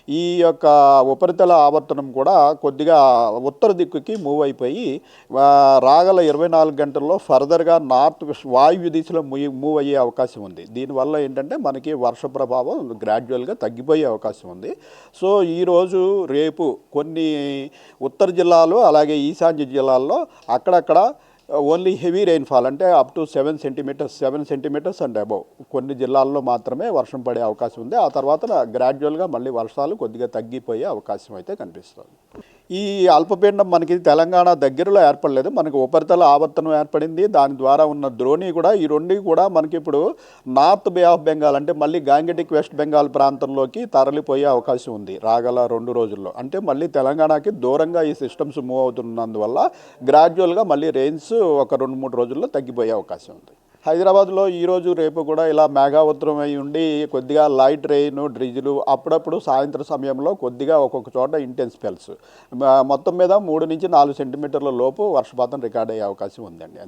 ఈ యొక్క ఉపరితల ఆవర్తనం కూడా కొద్దిగా ఉత్తర దిక్కుకి మూవ్ అయిపోయి రాగల 24 గంటల్లో ఫర్దర్గా నార్త్ వెస్ట్ వాయువ్య దిశలో మూవ్ అయ్యే అవకాశం ఉంది. దీనివల్ల ఏంటంటే మనకి వర్ష ప్రభావం గ్రాడ్యువల్గా తగ్గిపోయే అవకాశం ఉంది. సో ఈరోజు రేపు కొన్ని ఉత్తర జిల్లాలు అలాగే ఈశాన్య జిల్లాల్లో అక్కడక్కడ ఓన్లీ హెవీ రెయిన్ఫాల్ అంటే up to 7 centimetres and above కొన్ని జిల్లాల్లో మాత్రమే వర్షం పడే అవకాశం ఉంది. ఆ తర్వాత గ్రాడ్యువల్గా మళ్ళీ వర్షాలు కొద్దిగా తగ్గిపోయే అవకాశం అయితే కనిపిస్తుంది. ఈ అల్పపీడనం మనకి తెలంగాణ దగ్గరలో ఏర్పడలేదు, మనకి ఉపరితల ఆవర్తనం ఏర్పడింది. దాని ద్వారా ఉన్న ద్రోణి కూడా ఈ రెండు కూడా మనకి ఇప్పుడు నార్త్ బే ఆఫ్ బెంగాల్ అంటే మళ్ళీ గాంగెటిక్ వెస్ట్ బెంగాల్ ప్రాంతంలోకి తరలిపోయే అవకాశం ఉంది రాగల 2 రోజుల్లో. అంటే మళ్ళీ తెలంగాణకి దూరంగా ఈ సిస్టమ్స్ మూవ్ అవుతున్నందువల్ల గ్రాడ్యువల్గా మళ్ళీ రెయిన్స్ ఒక 2-3 రోజుల్లో తగ్గిపోయే అవకాశం ఉంది. హైదరాబాద్లో ఈరోజు రేపు కూడా ఇలా మేఘావృతం అయి ఉండి కొద్దిగా లైట్ రెయిన్ డ్రిజులు అప్పుడప్పుడు సాయంత్రం సమయంలో కొద్దిగా ఒక్కొక్క చోట ఇంటెన్స్ స్పెల్స్ మొత్తం మీద 3 నుంచి 4 సెంటీమీటర్ల లోపు వర్షపాతం రికార్డ్ అయ్యే అవకాశం ఉందండి.